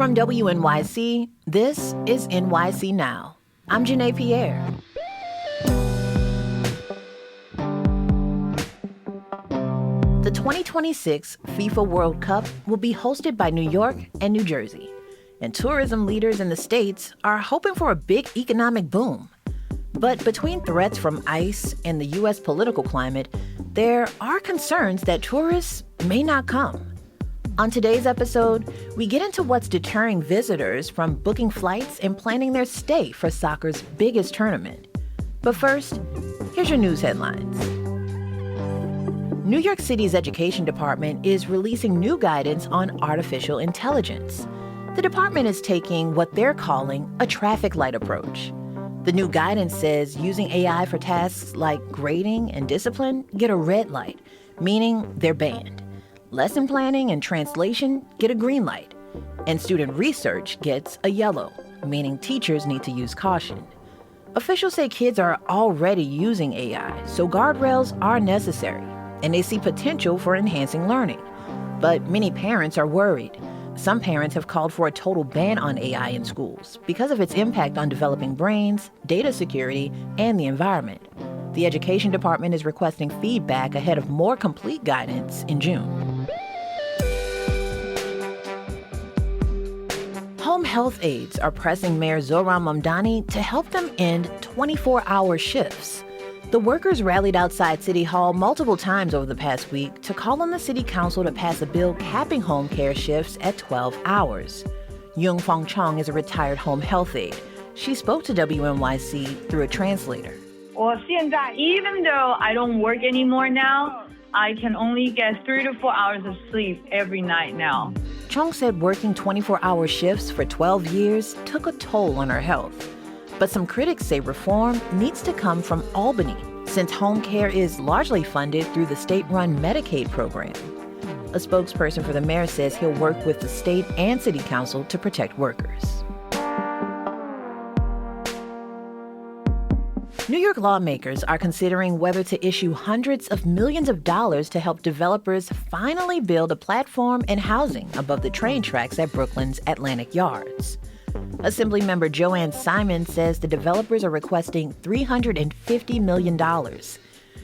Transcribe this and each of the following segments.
From WNYC, this is NYCNow. I'm Janae Pierre. The 2026 FIFA World Cup will be hosted by New York and New Jersey. And tourism leaders in the states are hoping for a big economic boom. But between threats from ICE and the U.S. political climate, there are concerns that tourists may not come. On today's episode, we get into what's deterring visitors from booking flights and planning their stay for soccer's biggest tournament. But first, here's your news headlines. New York City's Education Department is releasing new guidance on artificial intelligence. The department is taking what they're calling a traffic light approach. The new guidance says using AI for tasks like grading and discipline get a red light, meaning they're banned. Lesson planning and translation get a green light. And student research gets a yellow, meaning teachers need to use caution. Officials say kids are already using AI, so guardrails are necessary, and they see potential for enhancing learning. But many parents are worried. Some parents have called for a total ban on AI in schools because of its impact on developing brains, data security, and the environment. The Education Department is requesting feedback ahead of more complete guidance in June. Home health aides are pressing Mayor Zohran Mamdani to help them end 24-hour shifts. The workers rallied outside City Hall multiple times over the past week to call on the City Council to pass a bill capping home care shifts at 12 hours. Yung Fong Chong is a retired home health aide. She spoke to WNYC through a translator. Even though I don't work anymore now, I can only get 3 to 4 hours of sleep every night now. Chong said working 24-hour shifts for 12 years took a toll on her health. But some critics say reform needs to come from Albany, since home care is largely funded through the state-run Medicaid program. A spokesperson for the mayor says he'll work with the state and city council to protect workers. New York lawmakers are considering whether to issue hundreds of millions of dollars to help developers finally build a platform and housing above the train tracks at Brooklyn's Atlantic Yards. Assemblymember Joanne Simon says the developers are requesting $350 million.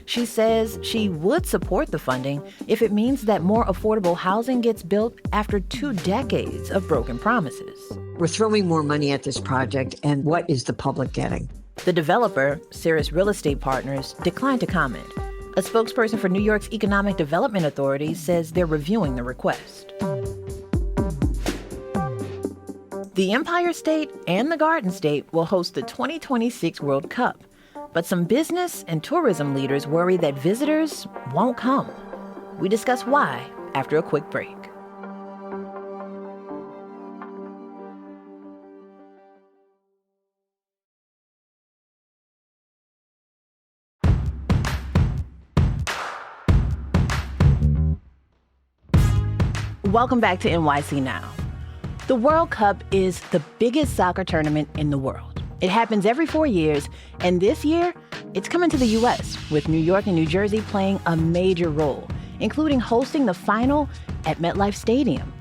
She says she would support the funding if it means that more affordable housing gets built after 2 decades of broken promises. We're throwing more money at this project, and what is the public getting? The developer, Cirrus Real Estate Partners, declined to comment. A spokesperson for New York's Economic Development Authority says they're reviewing the request. The Empire State and the Garden State will host the 2026 World Cup, but some business and tourism leaders worry that visitors won't come. We discuss why after a quick break. Welcome back to NYC Now. The World Cup is the biggest soccer tournament in the world. It happens every 4 years, and this year, it's coming to the U.S., with New York and New Jersey playing a major role, including hosting the final at MetLife Stadium.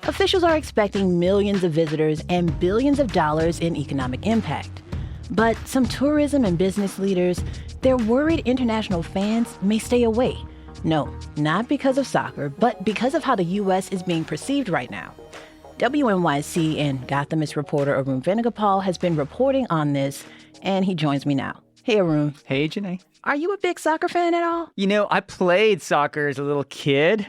Officials are expecting millions of visitors and billions of dollars in economic impact. But some tourism and business leaders, they're worried international fans may stay away. No, not because of soccer, but because of how the U.S. is being perceived right now. WNYC and Gothamist reporter Arun Venugopal has been reporting on this, and he joins me now. Hey, Arun. Hey, Janae. Are you a big soccer fan at all? You know, I played soccer as a little kid.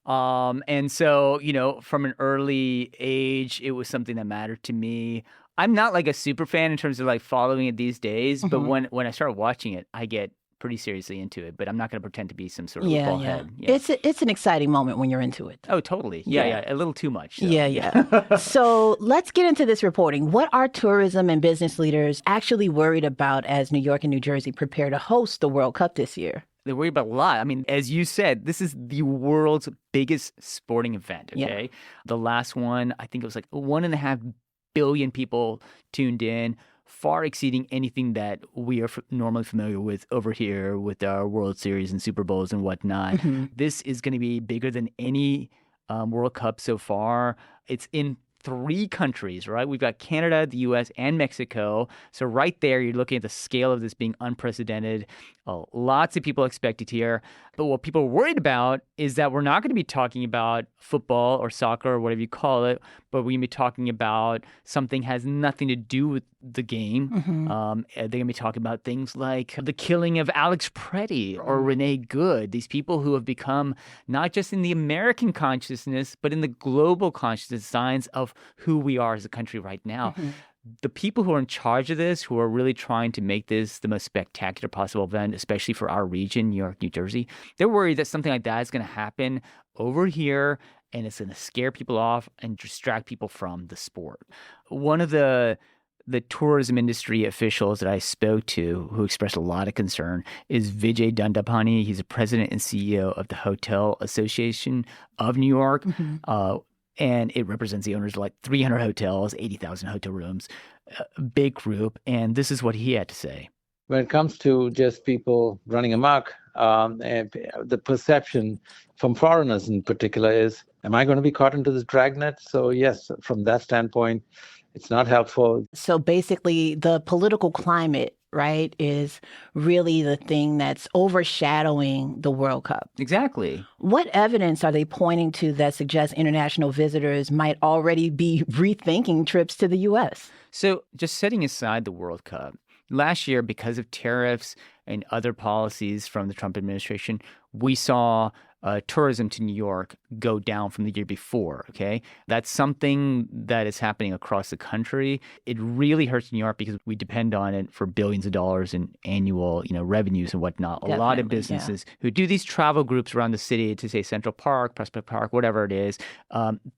And so, from an early age, it was something that mattered to me. I'm not like a super fan in terms of like following it these days, but when I start watching it, I get pretty seriously into it, but I'm not going to pretend to be some sort of ball head. Yeah. It's an exciting moment when you're into it. Oh, totally. Yeah. A little too much. So. Yeah. So let's get into this reporting. What are tourism and business leaders actually worried about as New York and New Jersey prepare to host the World Cup this year? They're worried about a lot. I mean, as you said, this is the world's biggest sporting event, okay? Yeah. The last one, I think it was like 1.5 billion people tuned in, far exceeding anything that we are normally familiar with over here with our World Series and Super Bowls and whatnot. Mm-hmm. This is going to be bigger than any World Cup so far. It's in 3 countries, right? We've got Canada, the U.S., and Mexico. So right there, you're looking at the scale of this being unprecedented. Lots of people expect it here. But what people are worried about is that we're not going to be talking about football or soccer or whatever you call it, but we're going to be talking about something has nothing to do with the game. They're going to be talking about things like the killing of Alex Preddy or Renee Good, these people who have become not just in the American consciousness, but in the global consciousness, signs of who we are as a country right now. The people who are in charge of this, who are really trying to make this the most spectacular possible event, especially for our region, New York, New Jersey, they're worried that something like that is going to happen over here and it's going to scare people off and distract people from the sport. One of the tourism industry officials that I spoke to who expressed a lot of concern is Vijay Dandapani. He's the president and CEO of the Hotel Association of New York. And it represents the owners of like 300 hotels, 80,000 hotel rooms, a big group. And this is what he had to say. When it comes to just people running amok, the perception from foreigners in particular is, am I going to be caught into this dragnet? So yes, from that standpoint, it's not helpful. So basically, the political climate, right, is really the thing that's overshadowing the World Cup. Exactly. What evidence are they pointing to that suggests international visitors might already be rethinking trips to the U.S.? So just setting aside the World Cup, last year, because of tariffs and other policies from the Trump administration, we saw tourism to New York go down from the year before, okay? That's something that is happening across the country. It really hurts New York because we depend on it for billions of dollars in annual, revenues and whatnot. A lot of businesses who do these travel groups around the city to, say, Central Park, Prospect Park, whatever it is,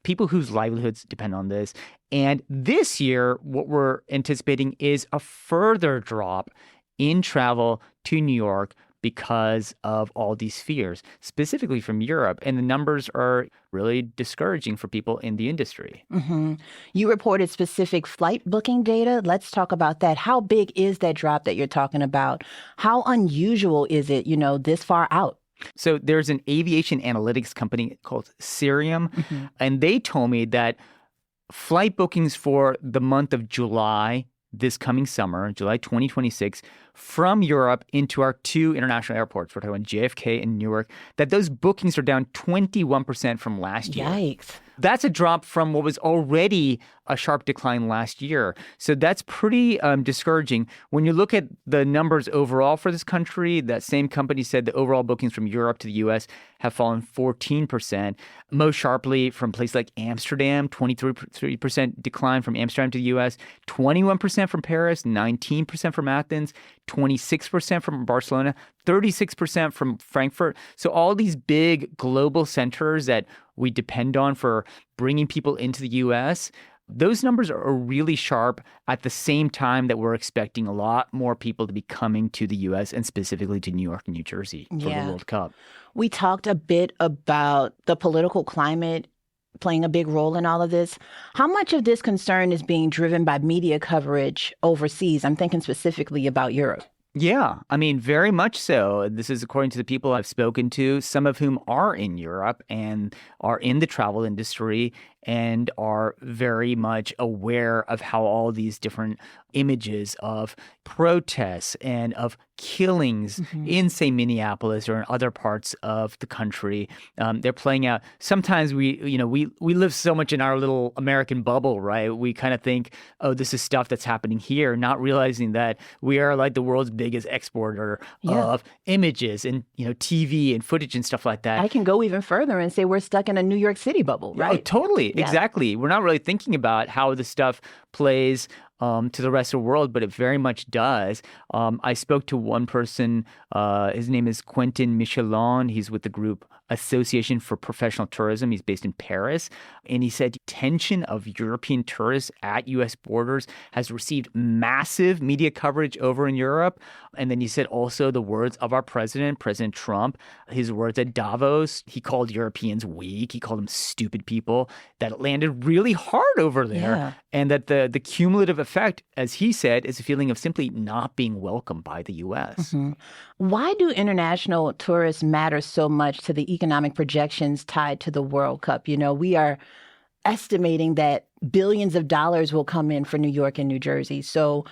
people whose livelihoods depend on this. And this year, what we're anticipating is a further drop in travel to New York because of all these fears, specifically from Europe. And the numbers are really discouraging for people in the industry. You reported specific flight booking data. Let's talk about that. How big is that drop that you're talking about? How unusual is it, this far out? So there's an aviation analytics company called Cirium, and they told me that flight bookings for the month of July, this coming summer, July 2026, from Europe into our 2 international airports, we're talking about JFK and Newark, that those bookings are down 21% from last year. Yikes. That's a drop from what was already a sharp decline last year. So that's pretty discouraging. When you look at the numbers overall for this country, that same company said the overall bookings from Europe to the U.S. have fallen 14%, most sharply from places like Amsterdam, 23% decline from Amsterdam to the U.S., 21% from Paris, 19% from Athens, 26% from Barcelona, 36% from Frankfurt. So all these big global centers that we depend on for bringing people into the U.S., those numbers are really sharp at the same time that we're expecting a lot more people to be coming to the U.S. and specifically to New York and New Jersey for the World Cup. We talked a bit about the political climate playing a big role in all of this. How much of this concern is being driven by media coverage overseas? I'm thinking specifically about Europe. Yeah, I mean, very much so. This is according to the people I've spoken to, some of whom are in Europe and are in the travel industry and are very much aware of how all these different images of protests and of killings in, say, Minneapolis or in other parts of the country, they're playing out. Sometimes we live so much in our little American bubble, right? We kind of think, oh, this is stuff that's happening here, not realizing that we are like the world's biggest exporter of images and, TV and footage and stuff like that. I can go even further and say we're stuck in a New York City bubble, right? Oh, totally. Yeah. Exactly. We're not really thinking about how this stuff plays to the rest of the world, but it very much does. I spoke to one person, his name is Quentin Michelon. He's with the group Association for Professional Tourism. He's based in Paris. And he said tension of European tourists at U.S. borders has received massive media coverage over in Europe. And then he said also the words of our president, President Trump, his words at Davos, he called Europeans weak. He called them stupid people. That landed really hard over there. Yeah. And that the cumulative effect, as he said, is a feeling of simply not being welcomed by the U.S. Why do international tourists matter so much to the economic projections tied to the World Cup. We are estimating that billions of dollars will come in for New York and New Jersey. So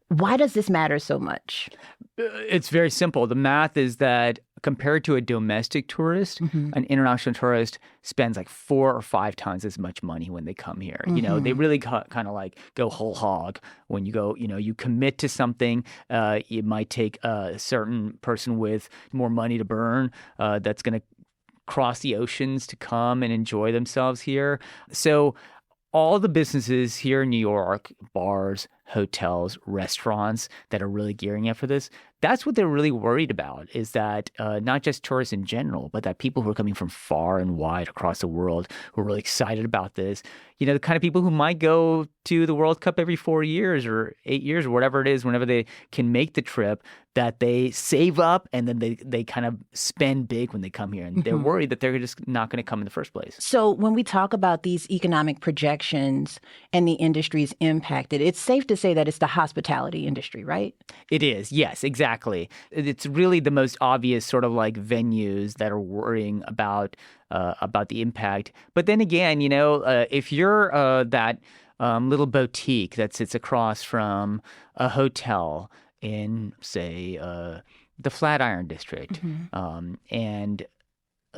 why does this matter so much? It's very simple. The math is that compared to a domestic tourist, an international tourist spends like 4 or 5 times as much money when they come here. They really kind of like go whole hog when you go, you commit to something. It might take a certain person with more money to burn that's going to cross the oceans to come and enjoy themselves here. So all the businesses here in New York, bars, hotels, restaurants that are really gearing up for this, that's what they're really worried about, is that not just tourists in general, but that people who are coming from far and wide across the world who are really excited about this, the kind of people who might go to the World Cup every 4 years or 8 years or whatever it is, whenever they can make the trip, that they save up and then they kind of spend big when they come here. And they're worried that they're just not going to come in the first place. So when we talk about these economic projections and the industries impacted, it's safe to say that it's the hospitality industry, right? It is. Yes, exactly. It's really the most obvious sort of like venues that are worrying about the impact. But then again, if you're that little boutique that sits across from a hotel in, say, the Flatiron District, and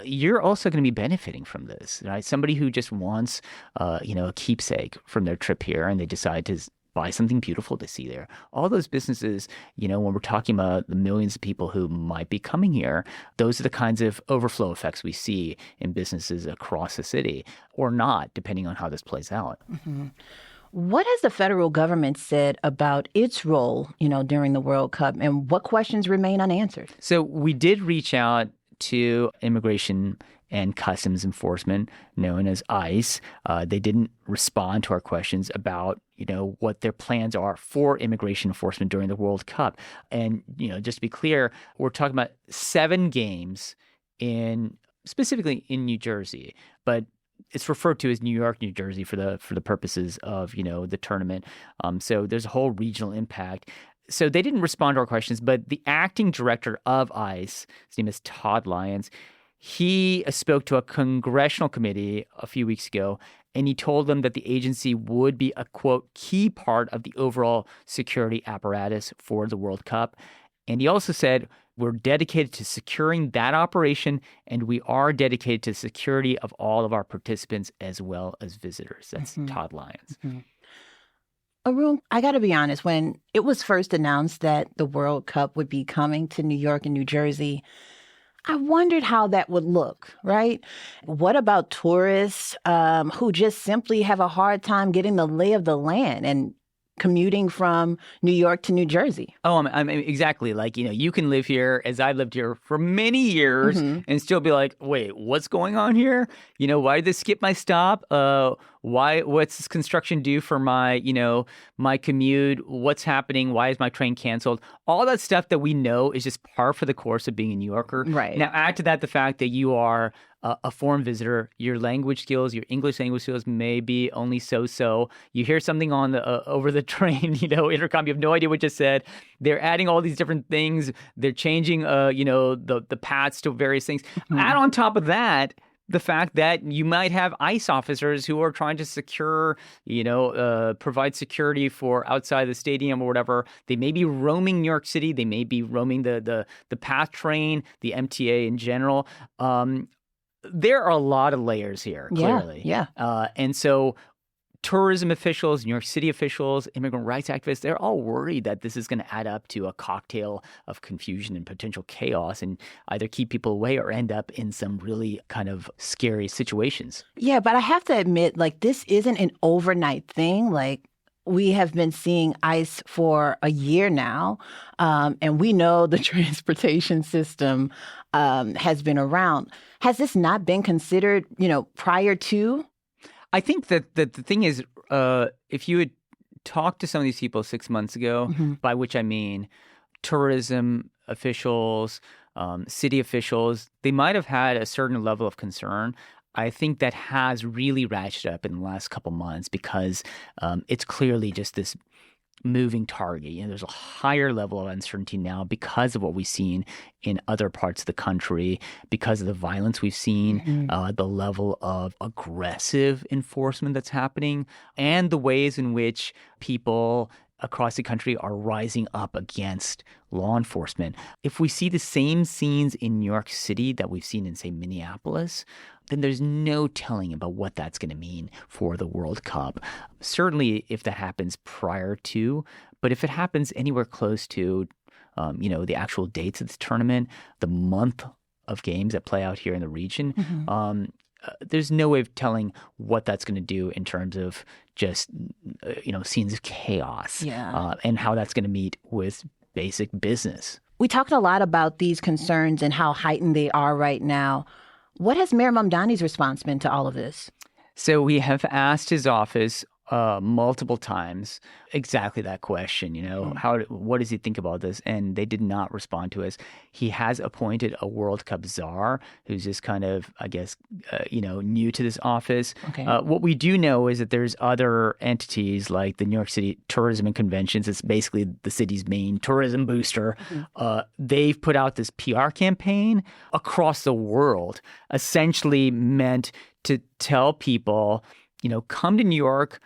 you're also going to be benefiting from this, right? Somebody who just wants, a keepsake from their trip here, and they decide to buy something beautiful to see there. All those businesses, when we're talking about the millions of people who might be coming here, those are the kinds of overflow effects we see in businesses across the city, or not, depending on how this plays out. What has the federal government said about its role, during the World Cup, and what questions remain unanswered? So we did reach out to Immigration and Customs Enforcement, known as ICE. They didn't respond to our questions about, what their plans are for immigration enforcement during the World Cup. And, just to be clear, we're talking about 7 games specifically in New Jersey, but it's referred to as New York, New Jersey for the purposes of, the tournament. So there's a whole regional impact. So they didn't respond to our questions, but the acting director of ICE, his name is Todd Lyons, he spoke to a congressional committee a few weeks ago, and he told them that the agency would be a, quote, key part of the overall security apparatus for the World Cup. And he also said, we're dedicated to securing that operation, and we are dedicated to security of all of our participants as well as visitors. That's Todd Lyons. Arun, I got to be honest, when it was first announced that the World Cup would be coming to New York and New Jersey, I wondered how that would look, right? What about tourists who just simply have a hard time getting the lay of the land and commuting from New York to New Jersey? Oh, I mean, exactly. Like, you can live here, as I've lived here for many years, and still be like, wait, what's going on here? Why did they skip my stop? What's this construction do for my, my commute? What's happening? Why is my train canceled? All that stuff that we know is just par for the course of being a New Yorker. Right. Now, add to that the fact that you are a foreign visitor, your language skills, your English language skills may be only so-so. You hear something on the over the train, intercom, you have no idea what just said. They're adding all these different things. They're changing, the paths to various things. Add on top of that, the fact that you might have ICE officers who are trying to secure, provide security for outside the stadium or whatever. They may be roaming New York City. They may be roaming the PATH train, the MTA in general. There are a lot of layers here, clearly. Yeah. And so tourism officials, New York City officials, immigrant rights activists, they're all worried that this is going to add up to a cocktail of confusion and potential chaos and either keep people away or end up in some really kind of scary situations. Yeah, but I have to admit, this isn't an overnight thing. We have been seeing ICE for a year now, and we know the transportation system has been around. Has this not been considered, prior to? I think that the thing is, if you had talked to some of these people 6 months ago, by which I mean tourism officials, city officials, they might have had a certain level of concern. I think that has really ratcheted up in the last couple months because it's clearly just this moving target. There's a higher level of uncertainty now because of what we've seen in other parts of the country, because of the violence we've seen, the level of aggressive enforcement that's happening, and the ways in which people across the country are rising up against law enforcement. If we see the same scenes in New York City that we've seen in, say, Minneapolis, then there's no telling about what that's going to mean for the World Cup. Certainly if that happens prior to, but if it happens anywhere close to, the actual dates of the tournament, the month of games that play out here in the region, there's no way of telling what that's going to do in terms of just, scenes of chaos and how that's going to meet with basic business. We talked a lot about these concerns and how heightened they are right now. What has Mayor Mamdani's response been to all of this? So we have asked his office multiple times exactly that question, what does he think about this? And they did not respond to us. He has appointed a World Cup czar who's just kind of, I guess, new to this office. Okay. What we do know is that there's other entities like the New York City Tourism and Conventions. It's basically the city's main tourism booster. They've put out this PR campaign across the world, essentially meant to tell people, come to New York.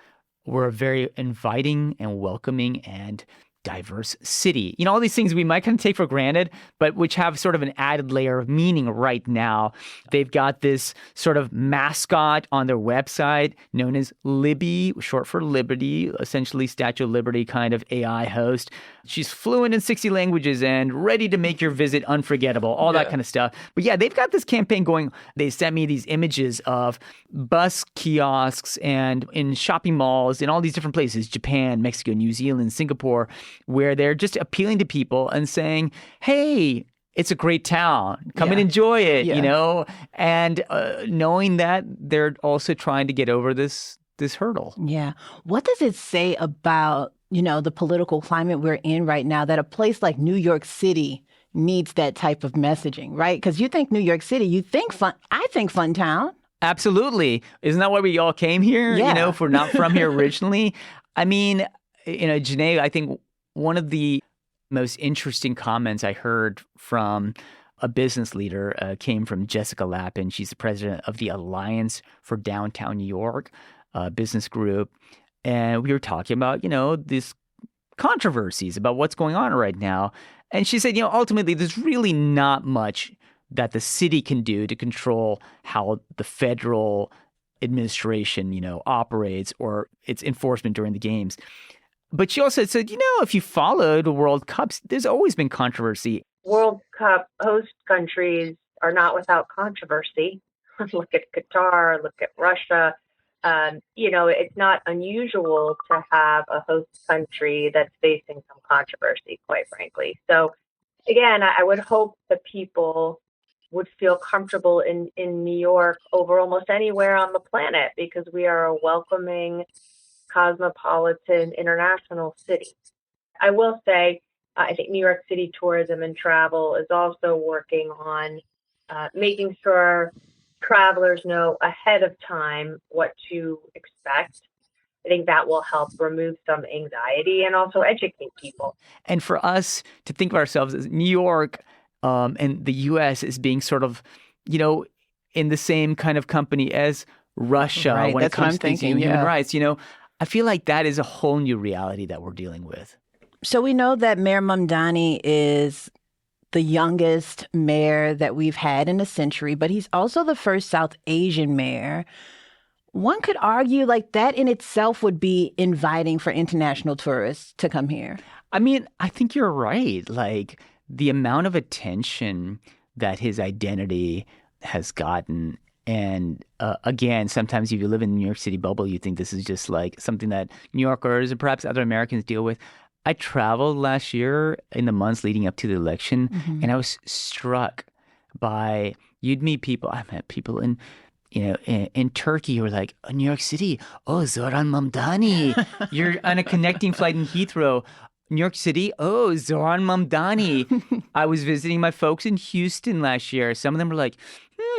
We're a very inviting and welcoming and diverse city. All these things we might kind of take for granted, but which have sort of an added layer of meaning right now. They've got this sort of mascot on their website known as Libby, short for Liberty, essentially Statue of Liberty kind of AI host. She's fluent in 60 languages and ready to make your visit unforgettable, all that kind of stuff. But yeah, they've got this campaign going. They sent me these images of bus kiosks and in shopping malls in all these different places, Japan, Mexico, New Zealand, Singapore, where they're just appealing to people and saying, hey, it's a great town. Come and enjoy it, and knowing that they're also trying to get over this hurdle. Yeah. What does it say about, the political climate we're in right now that a place like New York City needs that type of messaging, right? Because you think New York City, you think fun. I think fun town. Absolutely. Isn't that why we all came here? Yeah. If we're not from here originally. I mean, Janae, I think one of the most interesting comments I heard from a business leader came from Jessica Lappin. She's the president of the Alliance for Downtown New York business group. And we were talking about, these controversies about what's going on right now. And she said, ultimately, there's really not much that the city can do to control how the federal administration, operates or its enforcement during the games. But she also said, if you follow the World Cups, there's always been controversy. World Cup host countries are not without controversy. Look at Qatar, look at Russia. It's not unusual to have a host country that's facing some controversy, quite frankly. So, again, I would hope that people would feel comfortable in New York over almost anywhere on the planet because we are a welcoming, cosmopolitan, international city. I will say, I think New York City Tourism and Travel is also working on making sure travelers know ahead of time what to expect. I think that will help remove some anxiety and also educate people. And for us to think of ourselves as New York and the U.S. as being sort of, in the same kind of company as Russia when it comes to human rights, I feel like that is a whole new reality that we're dealing with. So we know that Mayor Mamdani is the youngest mayor that we've had in a century, but he's also the first South Asian mayor. One could argue like that in itself would be inviting for international tourists to come here. I mean, I think you're right. Like the amount of attention that his identity has gotten. And again, sometimes if you live in the New York City bubble, you think this is just like something that New Yorkers and perhaps other Americans deal with. I traveled last year in the months leading up to the election, and I was struck by, you'd meet people, I met people in Turkey who were like, oh, New York City, oh, Zoran Mamdani. You're on a connecting flight in Heathrow. New York City, oh, Zoran Mamdani. I was visiting my folks in Houston last year. Some of them were like,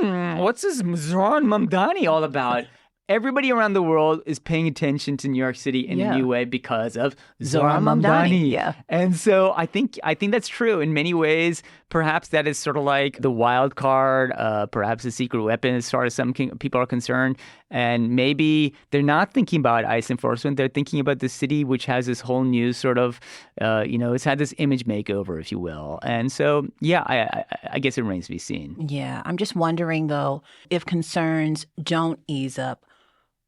what's this Zoran Mamdani all about? everybody around the world is paying attention to New York City in a new way because of Zohran Zohran Mamdani, Mamdani. yeah. And so I think that's true in many ways. Perhaps that is sort of like the wild card, perhaps a secret weapon as far as some people are concerned. And maybe they're not thinking about ICE enforcement. They're thinking about the city, which has this whole new sort of, it's had this image makeover, if you will. And so, yeah, I guess it remains to be seen. Yeah, I'm just wondering, though, if concerns don't ease up,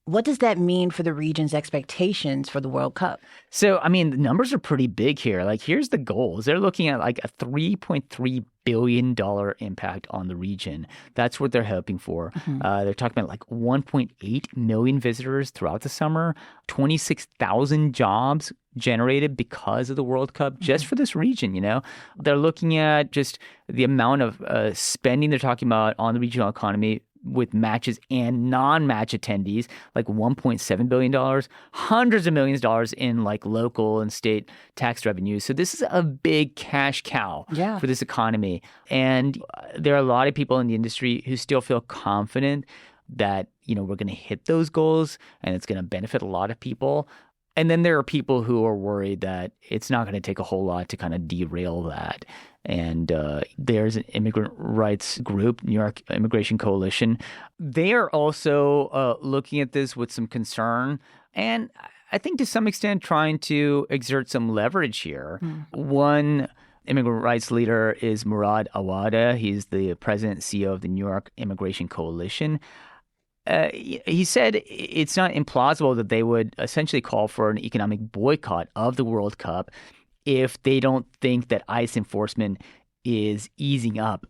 what does that mean for the region's expectations for the World Cup? So, I mean, the numbers are pretty big here. Like, here's the goals. They're looking at like a $3.3 billion impact on the region. That's what they're hoping for. They're talking about like 1.8 million visitors throughout the summer, 26,000 jobs generated because of the World Cup just for this region, They're looking at just the amount of spending they're talking about on the regional economy with matches and non-match attendees, like $1.7 billion, hundreds of millions of dollars in like local and state tax revenues. So this is a big cash cow for this economy. And there are a lot of people in the industry who still feel confident that, we're going to hit those goals and it's going to benefit a lot of people. And then there are people who are worried that it's not going to take a whole lot to kind of derail that. And there's an immigrant rights group, New York Immigration Coalition. They are also looking at this with some concern and I think to some extent trying to exert some leverage here. One immigrant rights leader is Murad Awada. He's the president and CEO of the New York Immigration Coalition. He said it's not implausible that they would essentially call for an economic boycott of the World Cup if they don't think that ICE enforcement is easing up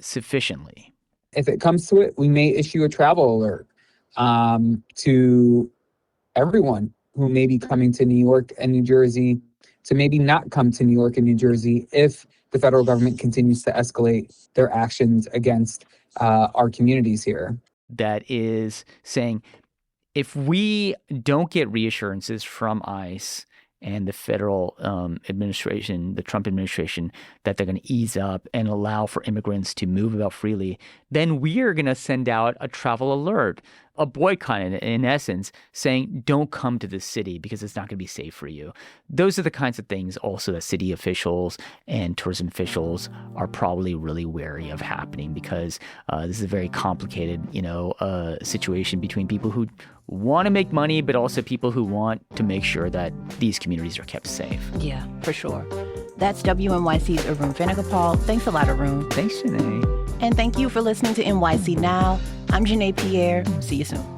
sufficiently. If it comes to it, we may issue a travel alert to everyone who may be coming to New York and New Jersey to maybe not come to New York and New Jersey if the federal government continues to escalate their actions against our communities here. That is saying, if we don't get reassurances from ICE and the federal administration, the Trump administration, that they're going to ease up and allow for immigrants to move about freely, then we are going to send out a travel alert, a boycott in essence, saying don't come to this city because it's not going to be safe for you. Those are the kinds of things also that city officials and tourism officials are probably really wary of happening because this is a very complicated, situation between people who want to make money, but also people who want to make sure that these communities are kept safe. Yeah, for sure. That's WNYC's Arun Venugopal. Thanks a lot, Arun. Thanks, Janae. And thank you for listening to NYC Now. I'm Janae Pierre. See you soon.